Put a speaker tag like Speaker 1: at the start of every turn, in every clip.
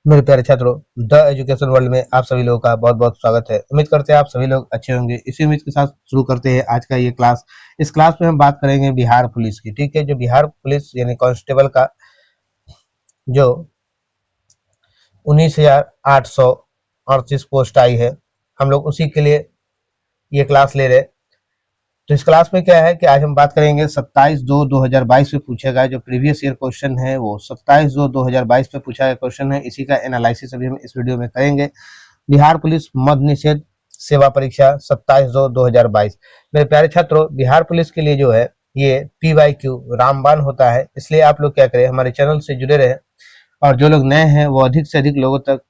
Speaker 1: मेरे प्यारे छात्रों, द एजुकेशन वर्ल्ड में आप सभी लोगों का बहुत बहुत स्वागत है। उम्मीद करते हैं आप सभी लोग अच्छे होंगे। इसी उम्मीद के साथ शुरू करते हैं आज का ये क्लास। इस क्लास में हम बात करेंगे बिहार पुलिस की। ठीक है, जो बिहार पुलिस यानी कांस्टेबल का जो 19,838 पोस्ट आई है, हम लोग उसी के लिए ये क्लास ले रहे हैं। तो इस क्लास में क्या है कि आज हम बात करेंगे 27/2/2022 में पूछा गया जो प्रीवियस ईयर क्वेश्चन है, वो 27/2/2022 में पूछा गया क्वेश्चन है। इसी का एनालिसिस अभी हम इस वीडियो में करेंगे। बिहार पुलिस मद्य निषेध सेवा परीक्षा 27/2/2022। मेरे प्यारे छात्रों, बिहार पुलिस के लिए जो है ये PYQ रामबाण होता है, इसलिए आप लोग क्या करें, हमारे चैनल से जुड़े रहे और जो लोग नए हैं वो अधिक से अधिक लोगों तक,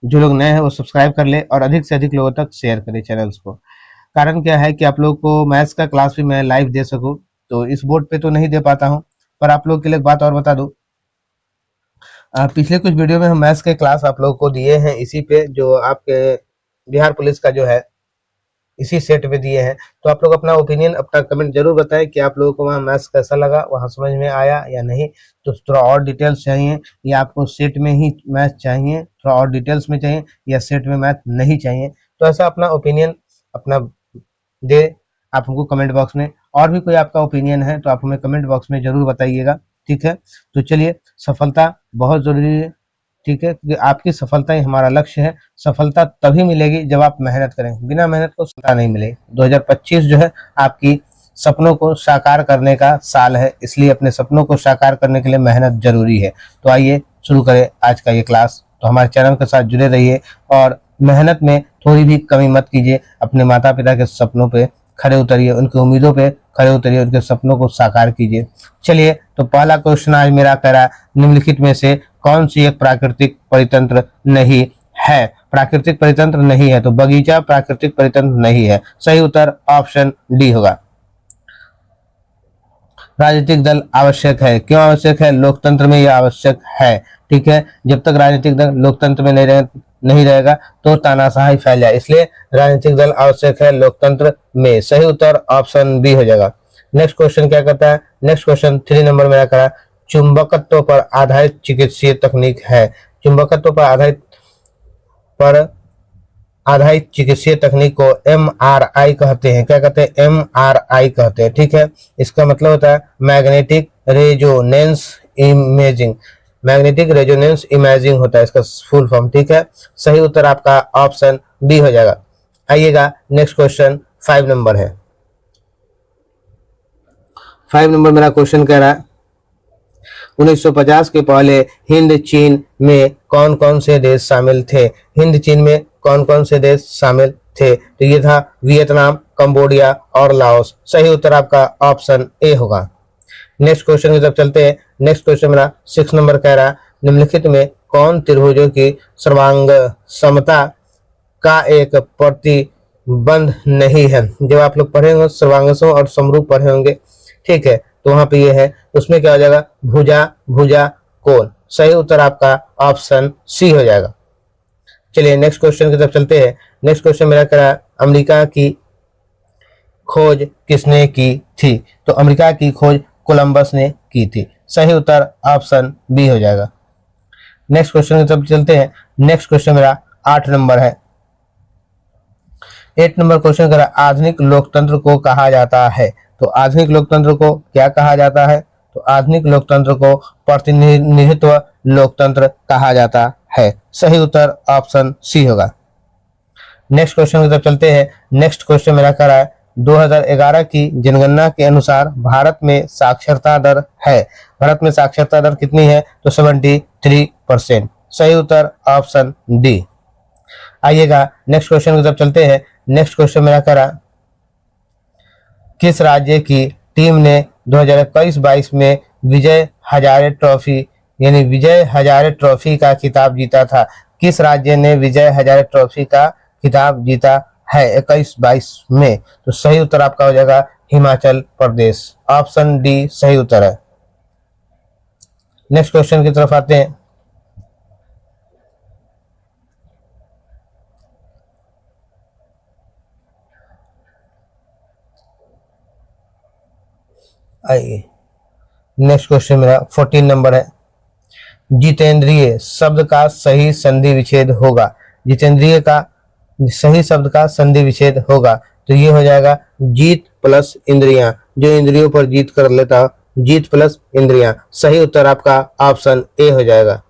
Speaker 1: जो लोग नए हैं वो सब्सक्राइब कर ले और अधिक से अधिक लोगों तक शेयर करें चैनल्स को। कारण क्या है कि आप लोग को मैथ्स का क्लास भी मैं लाइव दे सकूं, तो इस बोर्ड पे तो नहीं दे पाता हूं, पर आप लोग के लिए एक बात और बता दूं। पिछले कुछ वीडियो में हम मैथ्स के क्लास आप लोगों को दिए हैं, इसी पे जो आपके बिहार पुलिस का जो है इसी सेट में दिए हैं। तो आप लोग अपना ओपिनियन, अपना कमेंट जरूर बताएं कि आप लोगों को वहाँ मैथ्स कैसा लगा, वहाँ समझ में आया या नहीं। तो थोड़ा और डिटेल्स चाहिए या आपको सेट में ही मैथ चाहिए, थोड़ा और डिटेल्स में चाहिए, या सेट में मैथ नहीं चाहिए, तो ऐसा अपना ओपिनियन अपना दे आप हमको कमेंट बॉक्स में। और भी कोई आपका ओपिनियन है तो आप हमें कमेंट बॉक्स में जरूर बताइएगा। ठीक है, तो चलिए, सफलता बहुत जरूरी है। ठीक है, क्योंकि आपकी सफलता ही हमारा लक्ष्य है। सफलता तभी मिलेगी जब आप मेहनत करें, बिना मेहनत को सफलता नहीं मिलेगी। 2025 जो है आपकी सपनों को साकार करने का साल है, इसलिए अपने सपनों को साकार करने के लिए मेहनत जरूरी है। तो आइए शुरू करें आज का ये क्लास। तो हमारे चैनल के साथ जुड़े रहिए और मेहनत में थोड़ी भी कमी मत कीजिए। अपने माता पिता के सपनों पे खड़े उतरिए, उनकी उम्मीदों पे खड़े उतरिए, उनके सपनों को साकार कीजिए। चलिए, तो पहला क्वेश्चन आज मेरा कह रहा है, निम्नलिखित में से कौन सी एक प्राकृतिक परितंत्र नहीं है? प्राकृतिक परितंत्र नहीं है, तो बगीचा प्राकृतिक परितंत्र नहीं है। सही उत्तर ऑप्शन डी होगा। राजनीतिक दल आवश्यक है। क्यों आवश्यक है? लोकतंत्र में यह आवश्यक है। ठीक है, जब तक राजनीतिक दल लोकतंत्र में नहीं रहेगा तो तानाशाही फैल जाए, इसलिए राजनीतिक दल आवश्यक है लोकतंत्र में। सही उत्तर ऑप्शन बी हो जाएगा। नेक्स्ट क्वेश्चन क्या कहता है? नेक्स्ट क्वेश्चन 3 नंबर में करा, चुंबकत्व पर आधारित चिकित्सीय तकनीक है। चुंबकत्व पर आधारित चिकित्सीय तकनीक को MRI कहते हैं। क्या कहते हैं? MRI कहते हैं। ठीक है, इसका मतलब होता है magnetic resonance imaging. Magnetic resonance imaging होता है इसका फुल फॉर्म। ठीक है, सही उत्तर आपका ऑप्शन बी हो जाएगा। आइएगा, नेक्स्ट क्वेश्चन 5 नंबर है। 5 नंबर मेरा क्वेश्चन कह रहा है, 1950 के पहले हिंद चीन में कौन कौन से देश शामिल थे? हिंद चीन में कौन कौन से देश शामिल थे? तो ये था वियतनाम, कंबोडिया और लाओस। सही उत्तर आपका ऑप्शन ए होगा। नेक्स्ट क्वेश्चन की तरफ चलते हैं। नेक्स्ट क्वेश्चन मेरा 6 नंबर कह रहा है, निम्नलिखित में कौन त्रिभुजों की सर्वांग समता का एक प्रतिबंध नहीं है? जब आप लोग पढ़े होंगे सर्वांगसम और समरूप पढ़े होंगे, ठीक है, तो वहां पे ये है, उसमें क्या हो जाएगा? भुजा भुजा कोण। सही उत्तर आपका ऑप्शन सी हो जाएगा। चलिए नेक्स्ट क्वेश्चन की तरफ चलते हैं। नेक्स्ट क्वेश्चन मेरा करा, अमेरिका की खोज किसने की थी? तो अमेरिका की खोज कोलंबस ने की थी। सही उत्तर ऑप्शन बी हो जाएगा। नेक्स्ट क्वेश्चन की तरफ चलते हैं। नेक्स्ट क्वेश्चन मेरा 8 नंबर है। 8 नंबर क्वेश्चन करा, आधुनिक लोकतंत्र को कहा जाता है। तो आधुनिक लोकतंत्र को क्या कहा जाता है? तो आधुनिक लोकतंत्र को प्रतिनिधित्व लोकतंत्र कहा जाता है। सही उत्तर ऑप्शन सी होगा। नेक्स्ट क्वेश्चन की तरफ चलते हैं। नेक्स्ट क्वेश्चन मेरा कह रहा है, 2011 की जनगणना के अनुसार भारत में साक्षरता दर है। भारत में साक्षरता दर कितनी है? तो 73%। सही उत्तर ऑप्शन डी। आइएगा, नेक्स्ट क्वेश्चन की तरफ चलते हैं। नेक्स्ट क्वेश्चन मेरा कह रहा, किस राज्य की टीम ने 2021-22 में विजय हजारे ट्रॉफी यानी विजय हजारे ट्रॉफी का खिताब जीता था? किस राज्य ने विजय हजारे ट्रॉफी का खिताब जीता है 21-22 में? तो सही उत्तर आपका हो जाएगा हिमाचल प्रदेश। ऑप्शन डी सही उत्तर है। नेक्स्ट क्वेश्चन की तरफ आते हैं। आइए, नेक्स्ट क्वेश्चन मेरा 14 नंबर है। जितेंद्रिय शब्द का सही संधि विच्छेद होगा। जितेंद्रिय का सही शब्द का संधि विच्छेद होगा तो ये हो जाएगा जीत प्लस इंद्रियां, जो इंद्रियों पर जीत कर लेता हो, जीत प्लस इंद्रियां। सही उत्तर आपका ऑप्शन ए हो जाएगा।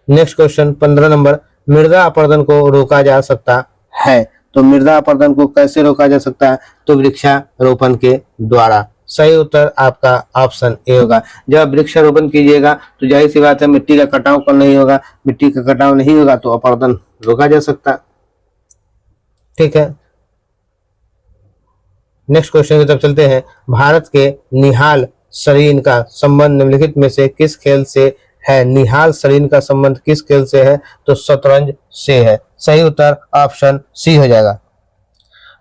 Speaker 1: नेक्स्ट क्वेश्चन 15 नंबर, मृदा अपरदन को रोका जा सकता है। तो मृदा अपरदन को कैसे रोका जा सकता है? तो वृक्षारोपण के द्वारा। सही उत्तर आपका ऑप्शन ए होगा। जब वृक्षारोपण कीजिएगा तो जाहिर सी बात है मिट्टी का कटाव कम नहीं होगा, मिट्टी का कटाव नहीं होगा तो अपरदन रोका जा सकता। ठीक है, नेक्स्ट क्वेश्चन की तरफ चलते हैं। भारत के निहाल सरीन का संबंध निम्नलिखित में से किस खेल से है? निहाल सरीन का संबंध किस खेल से है? तो शतरंज से है। सही उत्तर ऑप्शन सी हो जाएगा।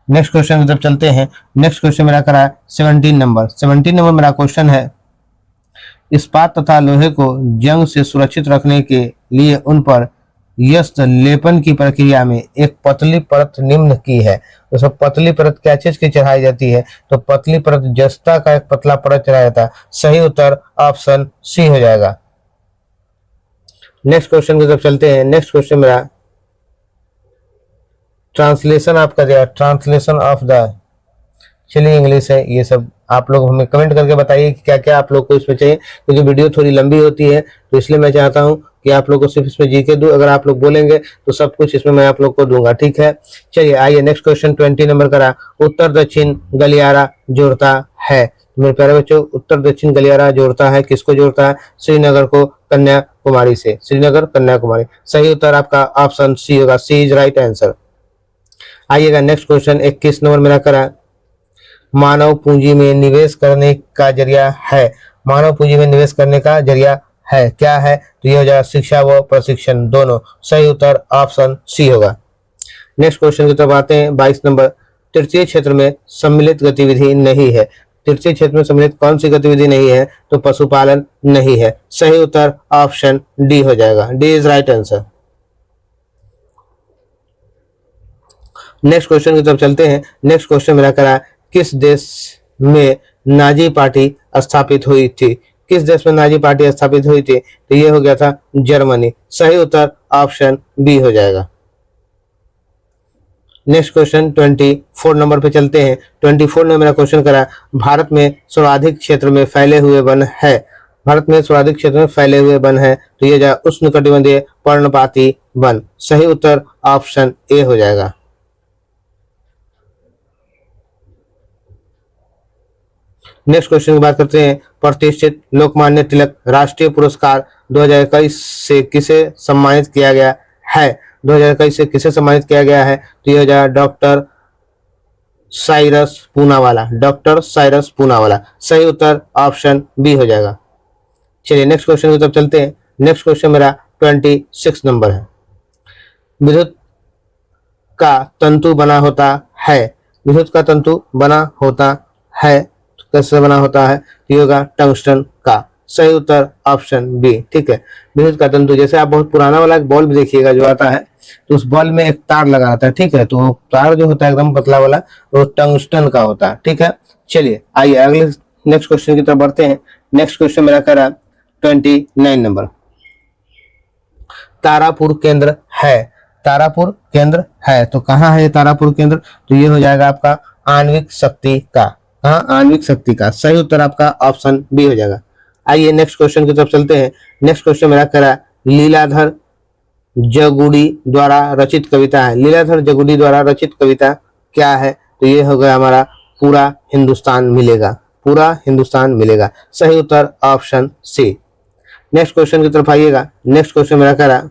Speaker 1: नेक्स्ट क्वेश्चन की तरफ चलते हैं। नेक्स्ट क्वेश्चन मेरा करा 17 नंबर। 17 नंबर मेरा क्वेश्चन है, इस्पात तथा लोहे को जंग से सुरक्षित रखने के लिए उन पर यस्त लेपन की प्रक्रिया में एक पतली परत निम्न की है। तो सब पतली परत क्या चीज की चढ़ाई जाती है? तो पतली परत जस्ता का एक पतला परत चढ़ाया जाता है। सही उत्तर ऑप्शन सी हो जाएगा। नेक्स्ट क्वेश्चन की तरफ चलते हैं। नेक्स्ट क्वेश्चन मेरा ट्रांसलेशन आपका दिया, ट्रांसलेशन ऑफ द, चलिए इंग्लिश है ये सब, आप लोग हमें कमेंट करके बताइए कि क्या क्या आप लोग को इसमें चाहिए, क्योंकि वीडियो थोड़ी लंबी होती है तो इसलिए मैं चाहता हूं कि आप लोग को सिर्फ इसमें जीके दूं। अगर आप लोग बोलेंगे तो सब कुछ इसमें मैं आप लोग को दूंगा। ठीक है, चलिए आइए नेक्स्ट क्वेश्चन 20 नंबर करा, उत्तर दक्षिण गलियारा जोड़ता है। मेरे प्यारे बच्चों, उत्तर दक्षिण गलियारा जोड़ता है, किसको जोड़ता है? श्रीनगर को कन्याकुमारी से, श्रीनगर कन्याकुमारी। सही उत्तर आपका ऑप्शन सी होगा, सी इज राइट आंसर। आइएगा नेक्स्ट क्वेश्चन 21 नंबर मेरा करा, मानव पूंजी में निवेश करने का जरिया है। मानव पूंजी में निवेश करने का जरिया है, क्या है? तो ये हो जाएगा शिक्षा व प्रशिक्षण दोनों। सही उत्तर ऑप्शन सी होगा। नेक्स्ट क्वेश्चन की तरफ आते हैं 22 नंबर, तृतीय क्षेत्र में सम्मिलित गतिविधि नहीं है। तृतीय क्षेत्र में सम्मिलित कौन सी गतिविधि नहीं है? तो पशुपालन नहीं है। सही उत्तर ऑप्शन डी हो जाएगा, D is right answer. Next question की तरफ चलते हैं। नेक्स्ट क्वेश्चन मेरा करा, किस देश में नाजी पार्टी स्थापित हुई थी? किस देश में नाजी पार्टी स्थापित हुई थी? तो ये हो गया था जर्मनी। सही उत्तर ऑप्शन बी हो जाएगा। नेक्स्ट क्वेश्चन 24 नंबर पे चलते हैं। 24 में मेरा क्वेश्चन करा, भारत में सर्वाधिक क्षेत्र में फैले हुए वन है। भारत में सर्वाधिक क्षेत्र में फैले हुए वन है तो ये जाए उष्णकटिबंधीय पर्णपाती वन। सही उत्तर ऑप्शन ए हो जाएगा। नेक्स्ट क्वेश्चन की बात करते हैं। प्रतिष्ठित लोकमान्य तिलक राष्ट्रीय पुरस्कार 2021 से किसे सम्मानित किया गया है? 2021 से किसे सम्मानित किया गया है? तो यह हो जाएगा डॉक्टर साइरस पूनावाला, डॉक्टर साइरस पूनावाला। सही उत्तर ऑप्शन बी हो जाएगा। चलिए नेक्स्ट क्वेश्चन की तरफ चलते हैं। नेक्स्ट क्वेश्चन मेरा 26 नंबर है, विद्युत का तंतु बना होता है। विद्युत का तंतु बना होता है, कैसे बना होता है? तो होगा टंगस्टन का। सही उत्तर ऑप्शन बी। ठीक है, विद्युत का तंतु, जैसे आप बहुत पुराना वाला एक बल्ब देखिएगा जो आता है तो उस बल्ब में एक तार लगा रहता है। ठीक है, तो तार जो होता है एकदम पतला वाला वो टंगस्टन का होता है। ठीक है, चलिए आइए अगले नेक्स्ट क्वेश्चन की तरफ बढ़ते हैं। नेक्स्ट क्वेश्चन मेरा कह रहा 29 नंबर, तारापुर केंद्र है। तारापुर केंद्र है तो कहाँ है ये तारापुर केंद्र? तो ये हो जाएगा आपका आणविक शक्ति का। हाँ, आणविक शक्ति का। सही उत्तर आपका ऑप्शन बी हो जाएगा। आइए नेक्स्ट क्वेश्चन की तरफ चलते हैं। नेक्स्ट क्वेश्चन मेरा करा, लीलाधर जगुड़ी द्वारा रचित कविता है। लीलाधर जगुड़ी द्वारा रचित कविता क्या है? तो ये हो गया हमारा पूरा हिंदुस्तान मिलेगा, पूरा हिंदुस्तान मिलेगा। सही उत्तर ऑप्शन सी। नेक्स्ट क्वेश्चन की तरफ आइएगा। नेक्स्ट क्वेश्चन मेरा करा,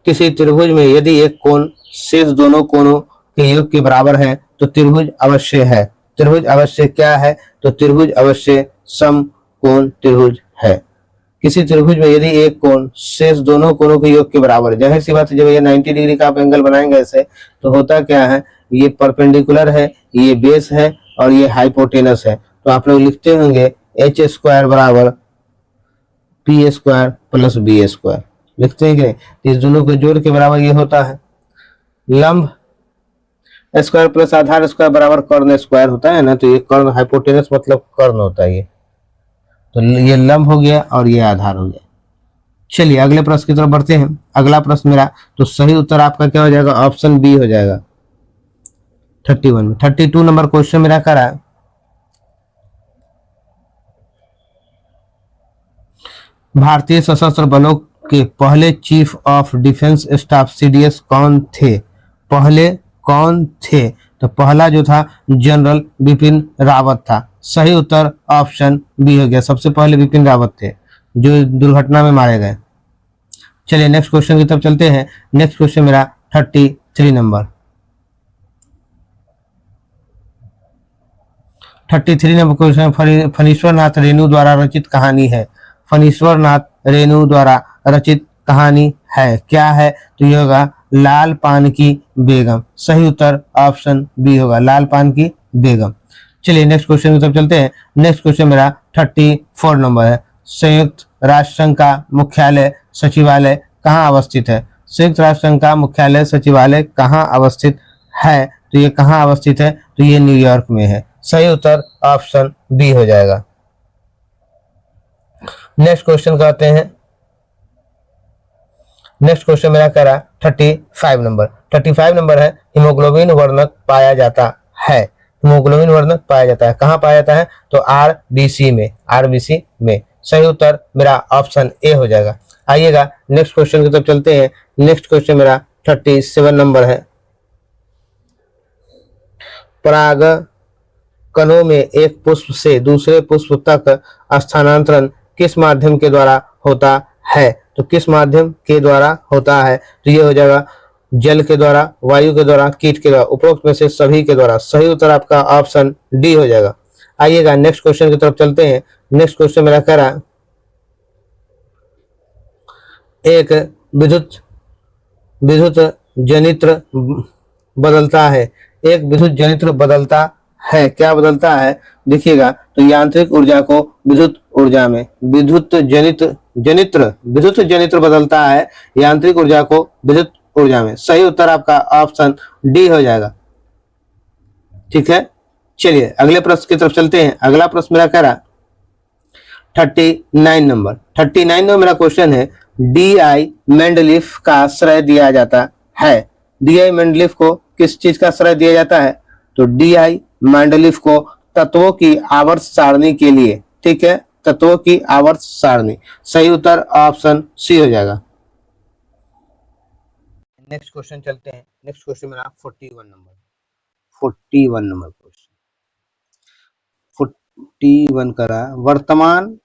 Speaker 1: किसी त्रिभुज में यदि एक कोण शेष दोनों कोणों के योग के बराबर है तो त्रिभुज अवश्य है। त्रिभुज अवश्य क्या है? तो त्रिभुज अवश्य समकोण त्रिभुज है। किसी त्रिभुज में यदि एक कोण शेष दोनों कोणों के योग के बराबर है, जाहिर सी बात है जब ये 90 डिग्री का आप एंगल बनाएंगे ऐसे तो होता क्या है, ये परपेंडिकुलर है, ये बेस है और ये हाइपोटेनस है। तो आप लोग लिखते होंगे एच स्क्वायर बराबर P square plus B square, लिखते हैं कि नहीं? इस दोनों को जोड़ के बराबर ये होता है लंब स्क्वायर प्लस आधार स्क्वायर बराबर कर्ण स्क्वायर होता है ना, तो ये कर्ण हाइपोटेनस मतलब कर्ण होता है ये, तो ये लंब हो गया और ये आधार हो गया। चलिए अगले प्रश्न की तरफ बढ़ते हैं। अगला प्रश्न मेरा, तो सही उत्तर आपका क्या हो जाएगा, ऑप्शन बी हो जाएगा 31 में। 32 नंबर क्वेश्चन मेरा करा, भारतीय सशस्त्र बलों के पहले chief of defence staff CDS कौन थे, पहले कौन थे, तो पहला जो था जनरल बिपिन रावत था। सही उत्तर ऑप्शन बी हो गया, सबसे पहले बिपिन रावत थे जो दुर्घटना में मारे गए। चलिए नेक्स्ट क्वेश्चन की तरफ चलते हैं। नेक्स्ट क्वेश्चन मेरा 33 number, 33 number question, Phanishwar Nath Renu द्वारा रचित कहानी है, फणीश्वर नाथ रेणु द्वारा रचित कहानी है, क्या है, तो ये होगा लाल पान की बेगम। सही उत्तर ऑप्शन बी होगा, लाल पान की बेगम। चलिए नेक्स्ट क्वेश्चन की तरफ चलते हैं। नेक्स्ट क्वेश्चन मेरा 34 नंबर है, संयुक्त राष्ट्र संघ का मुख्यालय सचिवालय कहाँ अवस्थित है, संयुक्त राष्ट्र संघ का मुख्यालय सचिवालय कहाँ अवस्थित है, तो ये कहाँ अवस्थित है, तो ये न्यूयॉर्क में है। सही उत्तर ऑप्शन बी हो जाएगा। नेक्स्ट क्वेश्चन करते हैं। नेक्स्ट क्वेश्चन मेरा कह रहा 35 नंबर, 35 नंबर है, हीमोग्लोबिन वर्णक पाया जाता है, हीमोग्लोबिन वर्णक पाया जाता है, कहाँ पाया जाता है, तो आरबीसी में, आरबीसी में। सही उत्तर मेरा ऑप्शन ए हो जाएगा। आइएगा नेक्स्ट क्वेश्चन की तरफ चलते हैं। नेक्स्ट क्वेश्चन मेरा 37 नंबर है, पराग कणों में एक पुष्प से दूसरे पुष्प तक स्थानांतरण किस माध्यम के द्वारा होता है, तो किस माध्यम के द्वारा होता है, तो ये हो जाएगा जल के द्वारा, वायु के द्वारा, कीट के द्वारा, उपरोक्त में से सभी के द्वारा। सही उत्तर आपका ऑप्शन डी हो जाएगा। आइएगा नेक्स्ट क्वेश्चन की तरफ चलते हैं। नेक्स्ट क्वेश्चन मेरा कह रहा, एक विद्युत जनित्र बदलता है, एक विद्युत जनित्र बदलता है, क्या बदलता है, देखिएगा, तो यांत्रिक ऊर्जा को विद्युत ऊर्जा में, विद्युत जनित्र बदलता है यांत्रिक ऊर्जा को विद्युत ऊर्जा में। सही उत्तर आपका ऑप्शन डी हो जाएगा। ठीक है, चलिए अगले प्रश्न की तरफ चलते हैं। अगला प्रश्न मेरा कह रहा 39 नंबर, 39 नंबर मेरा क्वेश्चन है, डी.आई. मेंडलीफ का श्रेय दिया जाता है, डी.आई. मेंडलीफ को किस चीज का श्रेय दिया जाता है, तो डी.आई. मेंडलीफ को तत्वों की आवर्त सारणी के लिए, ठीक है, तत्वों की आवर्त सारणी। सही उत्तर ऑप्शन सी हो जाएगा। नेक्स्ट क्वेश्चन चलते हैं। नेक्स्ट क्वेश्चन मेरा 41 नंबर, 41 नंबर क्वेश्चन, 41 करा, वर्तमान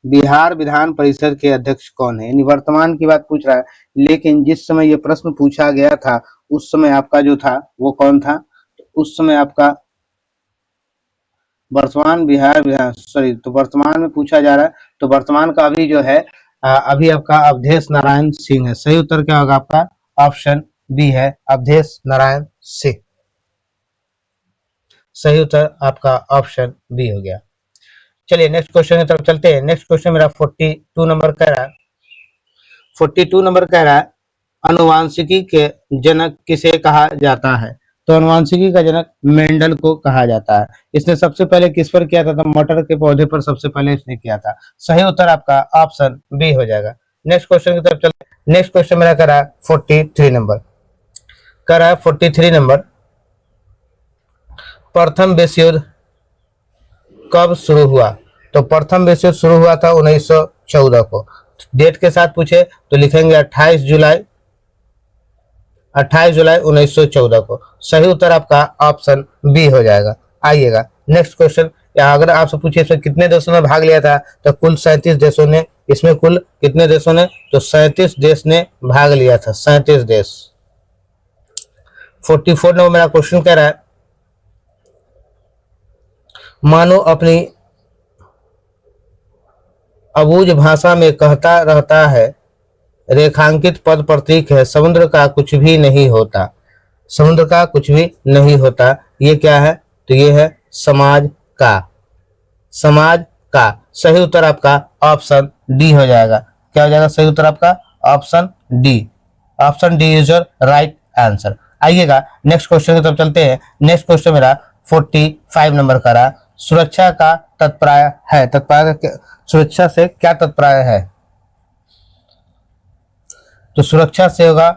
Speaker 1: बिहार विधान परिषद के अध्यक्ष कौन है, यानी वर्तमान की बात पूछ रहा है, लेकिन जिस समय ये प्रश्न पूछा गया था उस समय आपका जो था वो कौन था, तो उस समय आपका वर्तमान बिहार विधान, सॉरी, तो वर्तमान में पूछा जा रहा है, तो वर्तमान का अभी जो है अभी आपका अवधेश नारायण सिंह है। सही उत्तर क्या होगा आपका, ऑप्शन बी है, अवधेश नारायण सिंह। सही उत्तर आपका ऑप्शन बी हो गया। चलिए नेक्स्ट क्वेश्चन की तरफ चलते हैं। नेक्स्ट क्वेश्चन मेरा 42 नंबर कह रहा है, 42 नंबर कह रहा है, अनुवांशिकी के जनक किसे कहा जाता है, तो अनुवांशिकी का जनक मेंडल को कहा जाता है। इसने सबसे पहले किस पर किया था, तो मटर के पौधे पर सबसे पहले इसने किया था। सही उत्तर आपका ऑप्शन बी हो जाएगा। नेक्स्ट क्वेश्चन की तरफ चलते हैं। नेक्स्ट क्वेश्चन मेरा कह रहा है 43 नंबर, कह रहा है 43 नंबर, प्रथम विश्व युद्ध कब शुरू हुआ, तो प्रथम विश्व युद्ध शुरू हुआ था 1914 को। डेट के साथ पूछे तो लिखेंगे 28 जुलाई 1914 को। सही उत्तर आपका ऑप्शन बी हो जाएगा। आइएगा नेक्स्ट क्वेश्चन, या अगर आपसे पूछे इसमें कितने देशों ने भाग लिया था, तो कुल 37 देशों ने, इसमें कुल कितने देशों ने, तो 37 देश ने भाग लिया था, 37 देश। 44 नंबर मेरा क्वेश्चन कह रहा है, मानो अपनी अबूझ भाषा में कहता रहता है, रेखांकित पद प्रतीक है, समुद्र का कुछ भी नहीं होता, समुद्र का कुछ भी नहीं होता, ये क्या है, तो ये है समाज का, समाज का। सही उत्तर आपका ऑप्शन डी हो जाएगा। क्या हो जाएगा सही उत्तर आपका, option D, option D is your right answer. आइएगा नेक्स्ट क्वेश्चन की तरफ चलते हैं। नेक्स्ट क्वेश्चन मेरा 45 नंबर का रहा। सुरक्षा का तात्पर्य है, सुरक्षा से क्या तात्पर्य है? तो सुरक्षा से होगा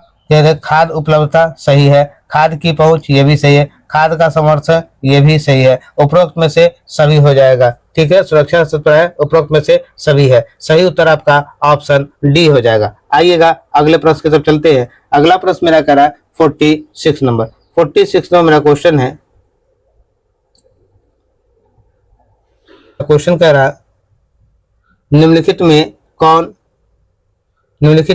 Speaker 1: खाद्य उपलब्धता, सही है। खाद्य की पहुंच, ये भी सही है। खाद्य का समर्थन, ये भी सही है। उपरोक्त में से सभी हो जाएगा, ठीक है। सुरक्षा से तो है, उपरोक्त में से सभी है। सही उत्तर आपका ऑप्शन डी हो जाएगा। आइएगा अगले प्रश्न की तरफ चलते हैं। अगला प्रश्न मेरा कह रहा है 46 नंबर। 46 नंबर मेरा क्वेश्चन है। क्वेश्चन कह रहा निम्नलिखित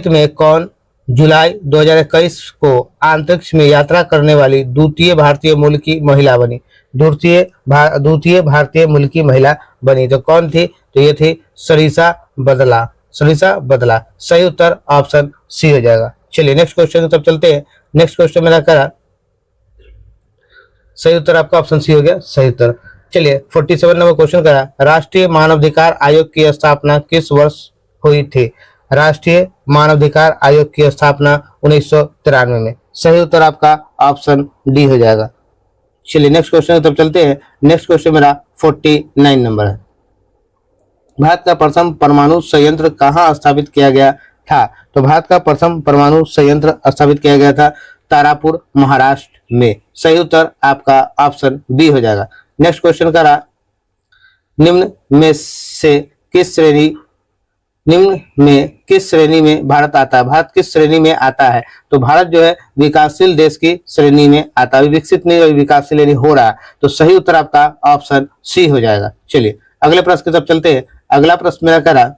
Speaker 1: में कौन जुलाई 2021 को अंतरिक्ष में यात्रा करने वाली द्वितीय भारतीय मूल की महिला बनी? द्वितीय भारतीय मूल की महिला बनी तो कौन थी? तो ये थी सरिता बदला। सही उत्तर ऑप्शन सी हो जाएगा। चलिए नेक्स्ट क्वेश्चन की तरफ चलते हैं। नेक्स्ट क्वेश्चन मेरा करा, सही उत्तर आपका ऑप्शन सी हो गया, सही उत्तर। चलिए 47 नंबर क्वेश्चन करा, राष्ट्रीय मानवाधिकार आयोग की स्थापना किस वर्ष हुई थी? राष्ट्रीय मानवाधिकार आयोग की स्थापना 1993 में। सही उत्तर आपका ऑप्शन डी हो जाएगा। चलिए नेक्स्ट क्वेश्चन की तरफ चलते हैं। नेक्स्ट क्वेश्चन मेरा 49 नंबर है। भारत का प्रथम परमाणु संयंत्र कहाँ स्थापित किया गया था? तो भारत का प्रथम परमाणु संयंत्र स्थापित किया गया था तारापुर, महाराष्ट्र में। सही उत्तर आपका ऑप्शन बी हो जाएगा। नेक्स्ट क्वेश्चन करा, निम्न में किस श्रेणी में भारत आता है? भारत किस श्रेणी में आता है? तो भारत जो है विकासशील देश की श्रेणी में आता है। विकसित नहीं, विकासशील यानी हो रहा है। तो सही उत्तर आपका ऑप्शन सी हो जाएगा। चलिए अगले प्रश्न की तरफ चलते हैं। अगला प्रश्न मेरा करा,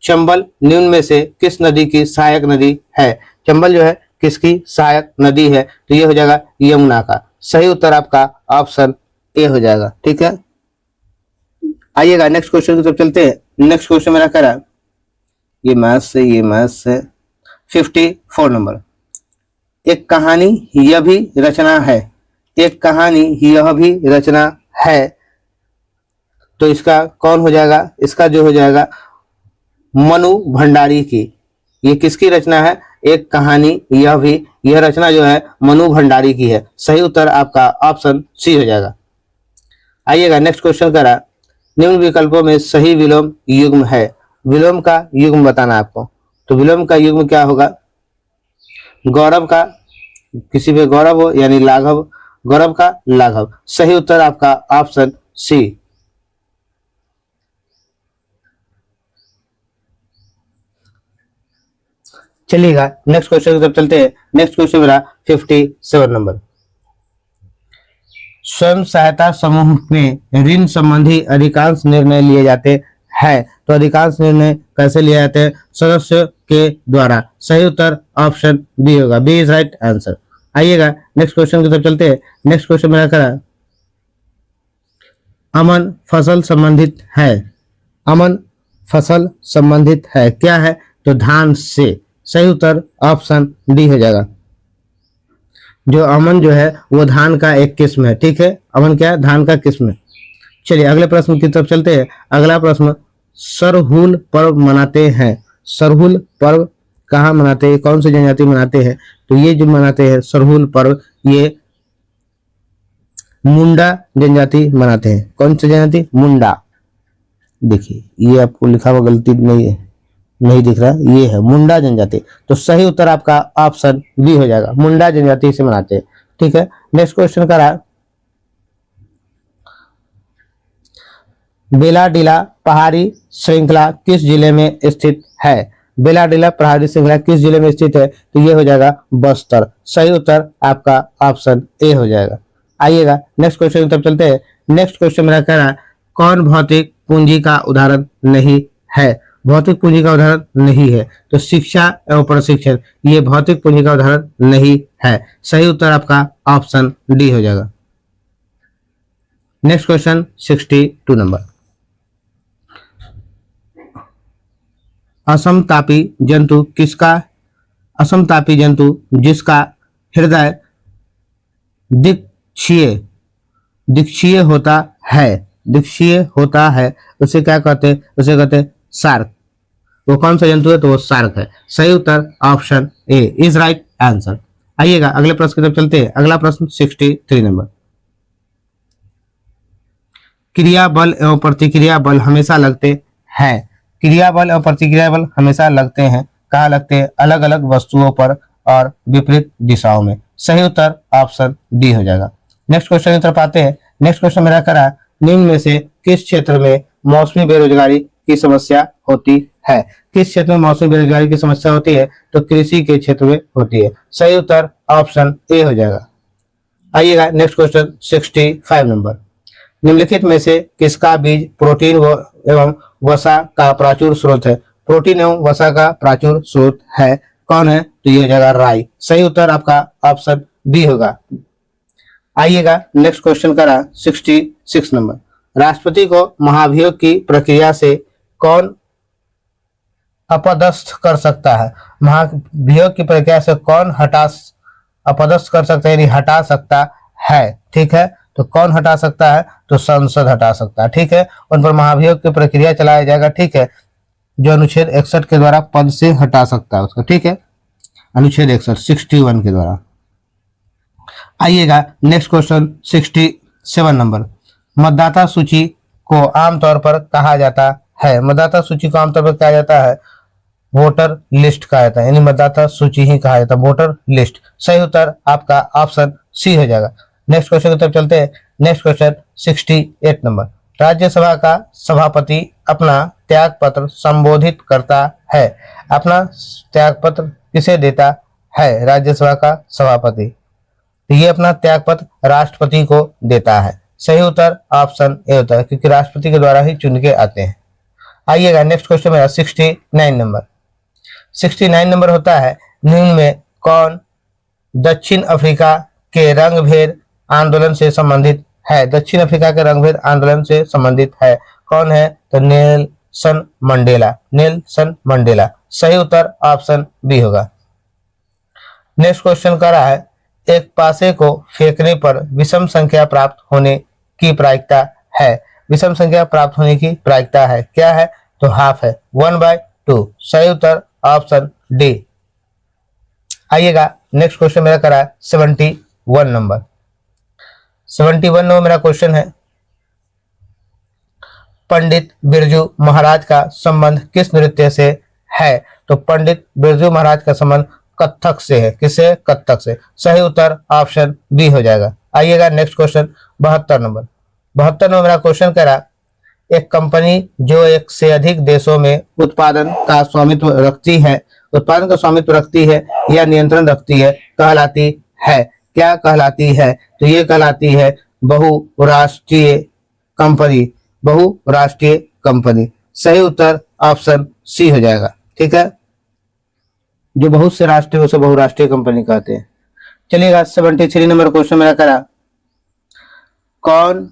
Speaker 1: चंबल निम्न में से किस नदी की सहायक नदी है? चंबल जो है किसकी सहायक नदी है? तो ये हो जाएगा यमुना का। सही उत्तर आपका ऑप्शन ए हो जाएगा, ठीक है। आइएगा नेक्स्ट क्वेश्चन की तरफ चलते हैं। नेक्स्ट क्वेश्चन मेरा करा, ये मैथ्स है 54 नंबर। एक कहानी यह भी रचना है, तो इसका कौन हो जाएगा? इसका जो हो जाएगा मनु भंडारी की। ये किसकी रचना है? एक कहानी यह रचना जो है मनु भंडारी की है। सही उत्तर आपका ऑप्शन सी हो जाएगा। आइएगा नेक्स्ट क्वेश्चन करा, निम्न विकल्पों में सही विलोम युग्म है। विलोम का युग्म बताना आपको। तो विलोम का युग्म क्या होगा? गौरव का, किसी पे गौरव हो यानी लाघव, गौरव का लाघव। सही उत्तर आपका ऑप्शन सी। चलिएगा नेक्स्ट क्वेश्चन की तरफ चलते हैं। नेक्स्ट क्वेश्चन मेरा 57 नंबर। स्वयं सहायता समूह में ऋण संबंधी अधिकांश निर्णय लिए जाते हैं। तो अधिकांश निर्णय कैसे लिए जाते हैं? सदस्यों के द्वारा। सही उत्तर ऑप्शन बी होगा, बी इज राइट आंसर। आइएगा नेक्स्ट क्वेश्चन की तरफ चलते हैं। नेक्स्ट क्वेश्चन मेरा करा, अमन फसल संबंधित है, क्या है? तो धान से। सही उत्तर ऑप्शन डी हो जाएगा। जो अमन जो है वो धान का एक किस्म है, ठीक है। अमन क्या है? धान का किस्म है। चलिए अगले प्रश्न की तरफ चलते हैं। अगला प्रश्न, सरहुल पर्व मनाते हैं। सरहुल पर्व कहाँ मनाते हैं? कौन सी जनजाति मनाते हैं? तो ये जो मनाते हैं सरहुल पर्व, ये मुंडा जनजाति मनाते हैं। कौन सी जनजाति? मुंडा। देखिए ये आपको लिखा हुआ गलती नहीं दिख रहा, ये है मुंडा जनजाति। तो सही उत्तर आपका ऑप्शन बी हो जाएगा, मुंडा जनजाति से मनाते हैं, ठीक है। नेक्स्ट क्वेश्चन करा, बेलाडीला पहाड़ी श्रृंखला किस जिले में स्थित है? बेलाडीला पहाड़ी श्रृंखला किस जिले में स्थित है? तो ये हो जाएगा बस्तर। सही उत्तर आपका ऑप्शन ए हो जाएगा। आइएगा नेक्स्ट क्वेश्चन की तरफ चलते हैं। नेक्स्ट क्वेश्चन मेरा कह रहा है, कौन भौतिक पूंजी का उदाहरण नहीं है? भौतिक पूंजी का उदाहरण नहीं है, तो शिक्षा एवं प्रशिक्षण, ये भौतिक पूंजी का उदाहरण नहीं है। सही उत्तर आपका ऑप्शन डी हो जाएगा। नेक्स्ट क्वेश्चन 62 नंबर, असमतापी जंतु जिसका हृदय दीक्षीय होता है उसे क्या कहते हैं? उसे कहते हैं शार्क। वो कौन सा जंतु है? तो वो शार्क है। सही उत्तर option A is right answer. आइएगा अगले प्रश्न की तरफ चलते हैं। अगला प्रश्न 63 नंबर। क्रिया बल एवं प्रतिक्रिया बल हमेशा लगते हैं। क्रिया बल एवं प्रतिक्रिया बल हमेशा लगते हैं, कहाँ लगते हैं? अलग अलग वस्तुओं पर और विपरीत दिशाओं में। सही उत्तर ऑप्शन डी हो जाएगा। नेक्स्ट क्वेश्चन की तरफ आते हैं। नेक्स्ट क्वेश्चन मेरा करा, निम्न में से किस क्षेत्र में मौसमी बेरोजगारी की समस्या होती है? किस क्षेत्र में मौसमी बेरोजगारी की समस्या होती है? तो कृषि के क्षेत्र में होती है। सही उत्तर ऑप्शन ए हो जाएगा। आइएगा नेक्स्ट क्वेश्चन 65 नंबर। निम्नलिखित में से किसका बीज प्रोटीन एवं वसा का प्राचुर स्रोत है? प्रोटीन एवं वसा का प्राचुर स्रोत है, कौन है? तो ये हो जाएगा राई। सही उत्तर आपका ऑप्शन बी होगा। आइएगा नेक्स्ट क्वेश्चन करा 66 नंबर। राष्ट्रपति को महाभियोग की प्रक्रिया से कौन अपदस्थ कर सकता है? महाभियोग की प्रक्रिया से कौन अपदस्थ कर सकता है, यानी हटा सकता है। ठीक है, तो कौन हटा सकता है? तो संसद हटा सकता है। ठीक है, उन पर महाभियोग की प्रक्रिया चलाया जाएगा। ठीक है, जो अनुच्छेद 61 के द्वारा पद से हटा सकता है उसको। ठीक है, अनुच्छेद 61 के द्वारा। आइएगा नेक्स्ट क्वेश्चन 67 नंबर। मतदाता सूची को आमतौर पर कहा जाता है? मतदाता सूची को आमतौर पर कहा जाता है वोटर लिस्ट कहा जाता है, यानी मतदाता सूची ही कहा जाता है, वोटर लिस्ट। सही उत्तर आपका ऑप्शन सी हो जाएगा। नेक्स्ट क्वेश्चन की तरफ चलते हैं। Next question 68 number. राज्यसभा का सभापति अपना त्याग पत्र संबोधित करता है। अपना त्याग पत्र किसे देता है? राज्यसभा का सभापति, तो ये अपना त्याग पत्र राष्ट्रपति को देता है। सही उत्तर ऑप्शन ए होता है, क्योंकि राष्ट्रपति के द्वारा ही चुन के आते हैं। आइएगा नेक्स्ट क्वेश्चन मेरा 69 नंबर। 69 नंबर होता है, निम्न में कौन दक्षिण अफ्रीका के रंगभेद आंदोलन से संबंधित है? दक्षिण अफ्रीका के रंगभेद आंदोलन से संबंधित है, कौन है? तो नेल्सन मंडेला। Nelson Mandela. सही उत्तर ऑप्शन बी होगा। नेक्स्ट क्वेश्चन कर रहा है, एक पासे को फेंकने पर विषम संख्या प्राप्त होने की प्रायिकता है। विषम संख्या प्राप्त होने की प्रायिकता है, क्या है? तो हाफ है, 1/2। सही उत्तर ऑप्शन डी। आइएगा नेक्स्ट क्वेश्चन मेरा करा 71 नंबर। 71 नंबर मेरा क्वेश्चन है, पंडित बिरजू महाराज का संबंध किस नृत्य से है? तो पंडित बिरजू महाराज का संबंध कथक से है। किससे? कथक से। सही उत्तर ऑप्शन बी हो जाएगा। आइएगा नेक्स्ट क्वेश्चन 72 नंबर। 72 नंबर मेरा क्वेश्चन कह रहा, एक कंपनी जो एक से अधिक देशों में उत्पादन का स्वामित्व रखती है या नियंत्रण रखती है, कहलाती है, क्या कहलाती है? तो ये कहलाती है बहुराष्ट्रीय कंपनी। बहुराष्ट्रीय कंपनी। सही उत्तर ऑप्शन सी हो जाएगा। ठीक है, जो बहुत से राष्ट्र है उसे बहुराष्ट्रीय कंपनी कहते हैं। चलिएगा 73 नंबर क्वेश्चन मेरा करा, कौन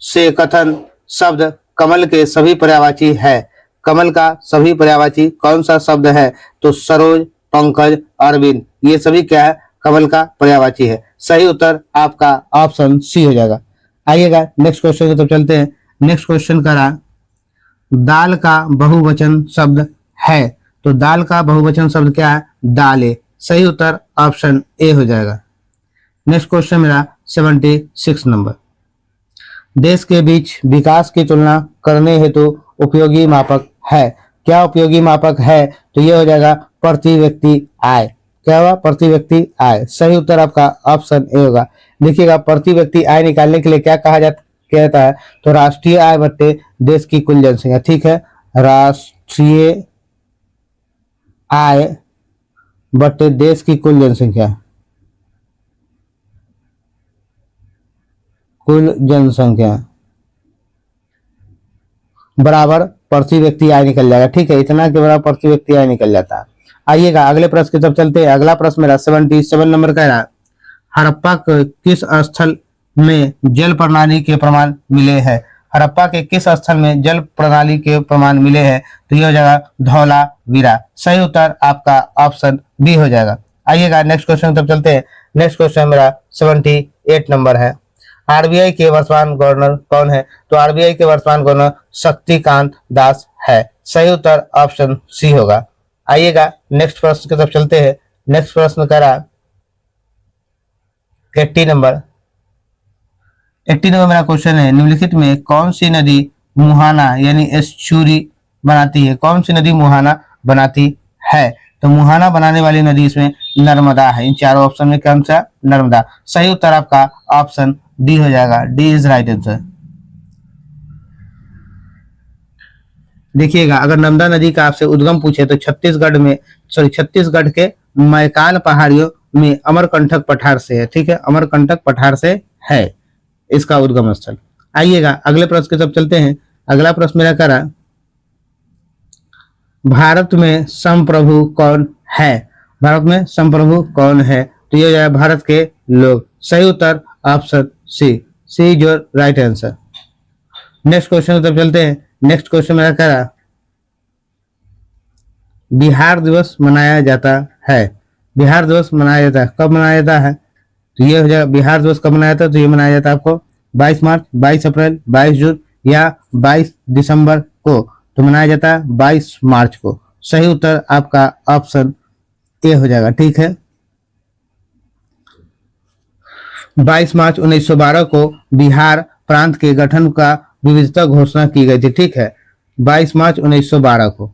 Speaker 1: से कथन शब्द कमल के सभी पर्यायवाची है? कमल का सभी पर्यायवाची कौन सा शब्द है? तो सरोज, पंकज, अरविंद, ये सभी क्या है? कमल का पर्यायवाची है। सही उत्तर आपका ऑप्शन सी हो जाएगा। आइएगा नेक्स्ट क्वेश्चन की तरफ चलते हैं। नेक्स्ट क्वेश्चन करा, दाल का बहुवचन शब्द है। तो दाल का बहुवचन शब्द क्या है? दालें। सही उत्तर ऑप्शन ए हो जाएगा। नेक्स्ट क्वेश्चन मेरा 76 नंबर। देश के बीच विकास की तुलना करने हेतु उपयोगी मापक है, क्या उपयोगी मापक है? तो ये हो जाएगा प्रति व्यक्ति आय। क्या हुआ? प्रति व्यक्ति आय। सही उत्तर आपका ऑप्शन ए होगा। देखिएगा, प्रति व्यक्ति आय निकालने के लिए क्या कहा जाता है? तो राष्ट्रीय आय बट्टे देश की कुल जनसंख्या। ठीक है, राष्ट्रीय आय बट्टे देश की कुल जनसंख्या। कुल जनसंख्या बराबर प्रति व्यक्ति आय निकल जाएगा। ठीक है, इतना के बराबर प्रति व्यक्ति आय निकल जाता है। आइएगा अगले प्रश्न की तरफ चलते हैं। अगला प्रश्न मेरा 77 नंबर का है, हड़प्पा किस स्थल में जल प्रणाली के प्रमाण मिले हैं? हड़प्पा के किस स्थल में जल प्रणाली के प्रमाण मिले हैं? तो ये हो जाएगा धौलावीरा। सही उत्तर आपका ऑप्शन बी हो जाएगा। आइएगा नेक्स्ट क्वेश्चन की तरफ चलते हैं। नेक्स्ट क्वेश्चन मेरा 78 नंबर है, आरबीआई के वर्तमान गवर्नर कौन है? तो आरबीआई के वर्तमान गवर्नर शक्तिकांत दास है। सही उत्तर ऑप्शन सी होगा। आइएगा नेक्स्ट प्रश्न की तरफ चलते हैं। नेक्स्ट प्रश्न करा, 80 नंबर 80 नंबर मेरा क्वेश्चन है, निम्नलिखित में कौन सी नदी मुहाना यानी एस्चुरी बनाती है? कौन सी नदी मुहाना बनाती है? तो मुहाना बनाने वाली नदी इसमें नर्मदा है। इन चारों ऑप्शन में कौन सा? नर्मदा। सही उत्तर आपका ऑप्शन डी हो जाएगा। D is right answer. देखिएगा, अगर नर्मदा नदी का आपसे उद्गम पूछे तो छत्तीसगढ़ के मैकान पहाड़ियों में अमरकंटक पठार से है। ठीक है, अमरकंटक पठार से है इसका उद्गम स्थल। आइएगा अगले प्रश्न की तरफ चलते हैं। अगला प्रश्न मेरा करा, भारत में संप्रभु कौन है? भारत में संप्रभु कौन है? तो ये जाए भारत के लोग। सही उत्तर option C. C is your right answer. Next question की तरफ चलते हैं। नेक्स्ट क्वेश्चन मेरा करा, बिहार दिवस मनाया जाता है। बिहार दिवस मनाया जाता है, कब मनाया जाता है? तो ये हो जाएगा, बिहार दिवस कब मनाया जाता है? तो ये मनाया जाता है आपको 22 मार्च, 22 अप्रैल, 22 जून या 22 दिसंबर को। तो मनाया जाता है 22 मार्च को। सही उत्तर आपका ऑप्शन ए हो जाएगा। ठीक है, 22 मार्च 1912 को बिहार प्रांत के गठन का विविधता घोषणा की गई थी। ठीक है, 22 मार्च 1912 को।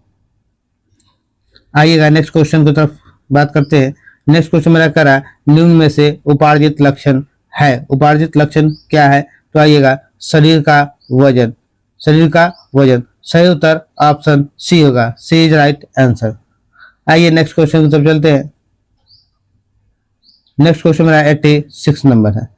Speaker 1: आइएगा नेक्स्ट क्वेश्चन की तरफ बात करते हैं। नेक्स्ट क्वेश्चन मेरा करा, निम्न में से उपार्जित लक्षण है। उपार्जित लक्षण क्या है? तो आइएगा, शरीर का वजन। शरीर का वजन। सही उत्तर ऑप्शन सी होगा। सी इज राइट आंसर। आइए नेक्स्ट क्वेश्चन की तरफ चलते हैं। नेक्स्ट क्वेश्चन मेरा 86 नंबर है।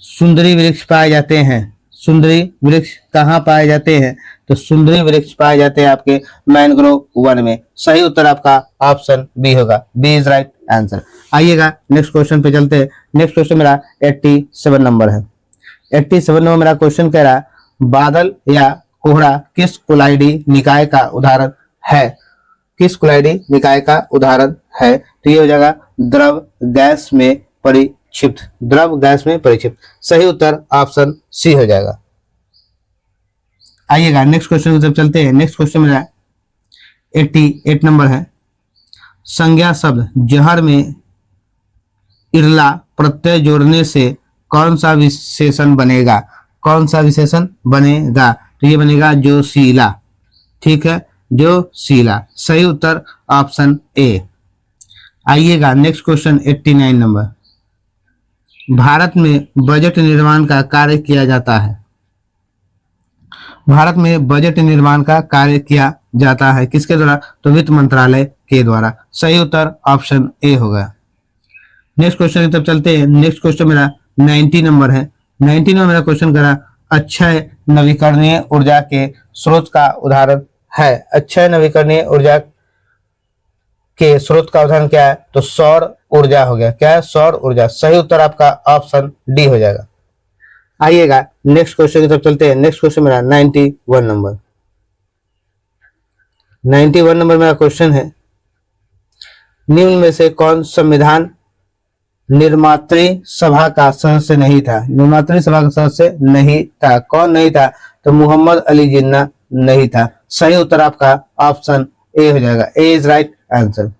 Speaker 1: सुंदरी वृक्ष पाए जाते हैं। सुंदरी वृक्ष कहाँ पाए जाते हैं? तो सुंदरी वृक्ष पाए जाते हैं आपके मैंग्रोव वन में। सही उत्तर आपका ऑप्शन बी होगा। B is right answer. आइएगा नेक्स्ट क्वेश्चन पे चलते हैं। नेक्स्ट क्वेश्चन मेरा 87 नंबर है। 87 नंबर मेरा क्वेश्चन कह रहा है, बादल या कोहरा किस कुलाइडी निकाय का उदाहरण है? किस कुलाइडी निकाय का उदाहरण है? तो ये हो जाएगा द्रव गैस में परिक्षिप्त। द्रव गैस में परिक्षिप्त। सही उत्तर ऑप्शन सी हो जाएगा। आइएगा नेक्स्ट क्वेश्चन की तरफ चलते हैं। नेक्स्ट क्वेश्चन मेरा 88 नंबर है। संज्ञा शब्द जहर में इरला प्रत्यय जोड़ने से कौन सा विशेषण बनेगा? कौन सा विशेषण बनेगा? तो ये बनेगा जोशीला। ठीक है, जोशीला। सही उत्तर ऑप्शन ए। आइएगा नेक्स्ट क्वेश्चन 89 नंबर। भारत में बजट निर्माण का कार्य किया जाता है। भारत में बजट निर्माण का कार्य किया जाता है किसके द्वारा? तो वित्त मंत्रालय के द्वारा। सही उत्तर ऑप्शन ए होगा। नेक्स्ट क्वेश्चन की तरफ चलते हैं। नेक्स्ट क्वेश्चन मेरा 90 नंबर है। 90 में मेरा क्वेश्चन करा, अक्षय नवीकरणीय ऊर्जा के स्रोत का उदाहरण है। अक्षय नवीकरणीय ऊर्जा के स्रोत का उदाहरण क्या है? तो सौर ऊर्जा हो गया। क्या है? सौर ऊर्जा। सही उत्तर आपका ऑप्शन डी हो जाएगा। आइएगा नेक्स्ट क्वेश्चन की तरफ चलते हैं। नेक्स्ट क्वेश्चन मेरा 91 नंबर। 91 नंबर मेरा क्वेश्चन है, निम्न में से कौन संविधान निर्मात्री सभा का सदस्य नहीं था? निर्मात्री सभा का सदस्य नहीं था। कौन नहीं था? तो मोहम्मद अली जिन्ना नहीं था। सही उत्तर आपका ऑप्शन ए हो जाएगा। A is right answer.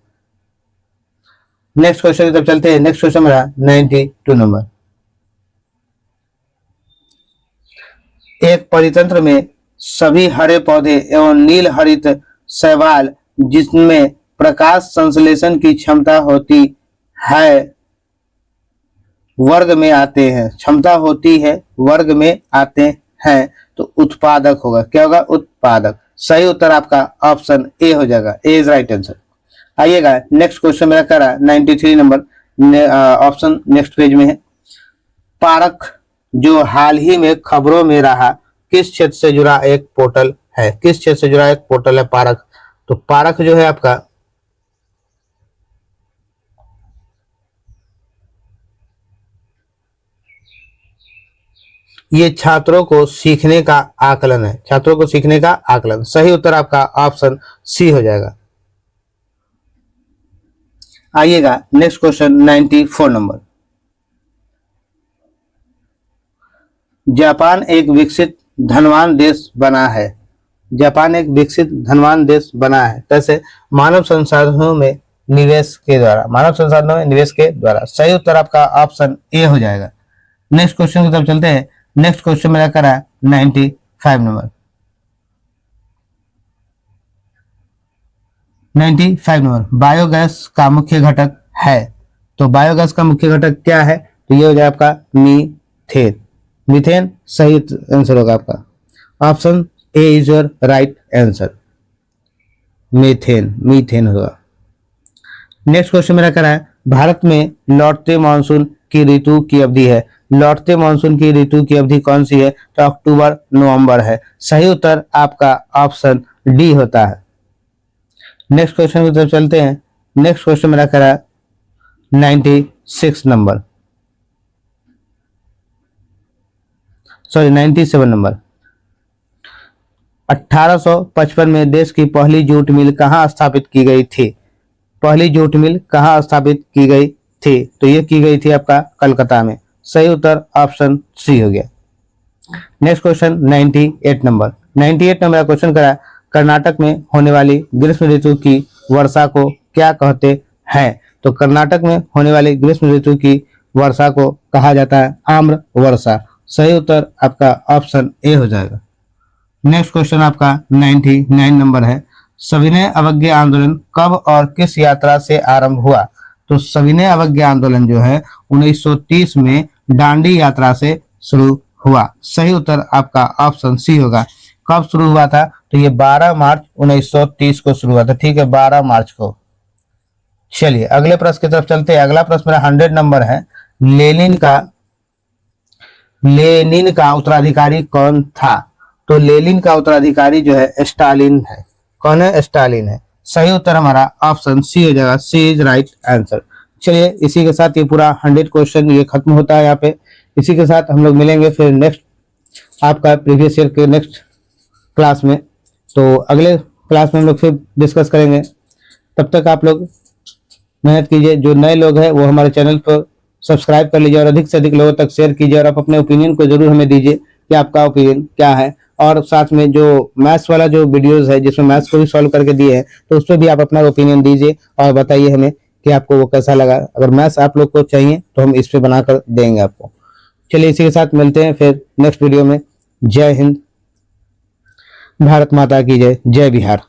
Speaker 1: Next question की तरफ चलते हैं। नेक्स्ट क्वेश्चन मेरा 92 नंबर। एक परितंत्र में सभी हरे पौधे एवं नील हरित शैवाल जिसमें प्रकाश संश्लेषण की क्षमता होती है वर्ग में आते हैं। क्षमता होती है वर्ग में आते हैं तो उत्पादक होगा। क्या होगा? उत्पादक। सही उत्तर आपका ऑप्शन ए हो जाएगा। A is right answer. आइएगा नेक्स्ट क्वेश्चन मेरा करा 93 नंबर। ऑप्शन नेक्स्ट पेज में है। पारख जो हाल ही में खबरों में रहा किस क्षेत्र से जुड़ा एक पोर्टल है? किस क्षेत्र से जुड़ा एक पोर्टल है पारख? तो पारख जो है आपका ये छात्रों को सीखने का आकलन है। छात्रों को सीखने का आकलन। सही उत्तर आपका ऑप्शन सी हो जाएगा। आइएगा नेक्स्ट क्वेश्चन 94 नंबर। जापान एक विकसित धनवान देश बना है। जापान एक विकसित धनवान देश बना है। कैसे? मानव संसाधनों में निवेश के द्वारा, मानव संसाधनों में निवेश के द्वारा। सही उत्तर आपका ऑप्शन ए हो जाएगा। नेक्स्ट क्वेश्चन की तरफ चलते हैं। नेक्स्ट क्वेश्चन मेरा करा है 95 नंबर। 95 नंबर, बायोगैस का मुख्य घटक है। तो बायोगैस का मुख्य घटक क्या है? तो ये हो जाएगा आपका मीथेन। मीथेन सही आंसर होगा आपका। Option A is your right answer. Methane होगा। नेक्स्ट क्वेश्चन मेरा करा है, भारत में लौटते मानसून की ऋतु की अवधि है। लौटते मानसून की ऋतु की अवधि कौन सी है? तो अक्टूबर नवंबर है। सही उत्तर आपका ऑप्शन डी होता है। नेक्स्ट क्वेश्चन की तरफ चलते हैं। नेक्स्ट क्वेश्चन मेरा करा है 96 नंबर, सॉरी 97 नंबर। 1855 में देश की पहली जूट मिल कहाँ स्थापित की गई थी? पहली जूट मिल कहाँ स्थापित की गई थी? तो ये की गई थी आपका कलकत्ता में। सही उत्तर ऑप्शन सी हो गया। Next question 98 number. 98 नंबर का क्वेश्चन करा, कर्नाटक में होने वाली ग्रीष्म ऋतु की वर्षा को क्या कहते हैं? तो कर्नाटक में होने वाली ग्रीष्म ऋतु की वर्षा को कहा जाता है आम्र वर्षा। सही उत्तर आपका ऑप्शन ए हो जाएगा। नेक्स्ट क्वेश्चन आपका 99 नंबर है, सविनय अवज्ञा आंदोलन कब और किस यात्रा से आरंभ हुआ? तो सविनय अवज्ञा आंदोलन जो है 1930 में दांडी यात्रा से शुरू हुआ। सही उत्तर आपका ऑप्शन सी होगा। कब शुरू हुआ था? तो ये 12 मार्च 1930 को शुरू हुआ था। ठीक है, 12 मार्च को। चलिए अगले प्रश्न की तरफ चलते हैं। अगला प्रश्न मेरा 100 नंबर है, लेनिन का उत्तराधिकारी कौन था? तो लेनिन का उत्तराधिकारी जो है स्टालिन है। कौन है? स्टालिन है। सही उत्तर हमारा ऑप्शन सी हो जाएगा। सी इज राइट आंसर। चलिए इसी के साथ ये पूरा 100 क्वेश्चन ये खत्म होता है यहाँ पे। इसी के साथ हम लोग मिलेंगे फिर नेक्स्ट आपका प्रीवियस ईयर के नेक्स्ट क्लास में। तो अगले क्लास में हम लोग फिर डिस्कस करेंगे। तब तक आप लोग मेहनत कीजिए। जो नए लोग हैं वो हमारे चैनल पर सब्सक्राइब कर लीजिए और अधिक से अधिक लोगों तक शेयर कीजिए और आप अपने ओपिनियन को जरूर हमें दीजिए कि आपका ओपिनियन क्या है। और साथ में जो मैथ्स वाला जो वीडियोस है जिसमें मैथ्स को भी सॉल्व करके दिए हैं तो उस पर भी आप अपना ओपिनियन दीजिए और बताइए हमें कि आपको वो कैसा लगा। अगर मैथ्स आप लोग को चाहिए तो हम इस पे बनाकर देंगे आपको। चलिए इसी के साथ मिलते हैं फिर नेक्स्ट वीडियो में। जय हिंद, भारत माता की जय, जय बिहार।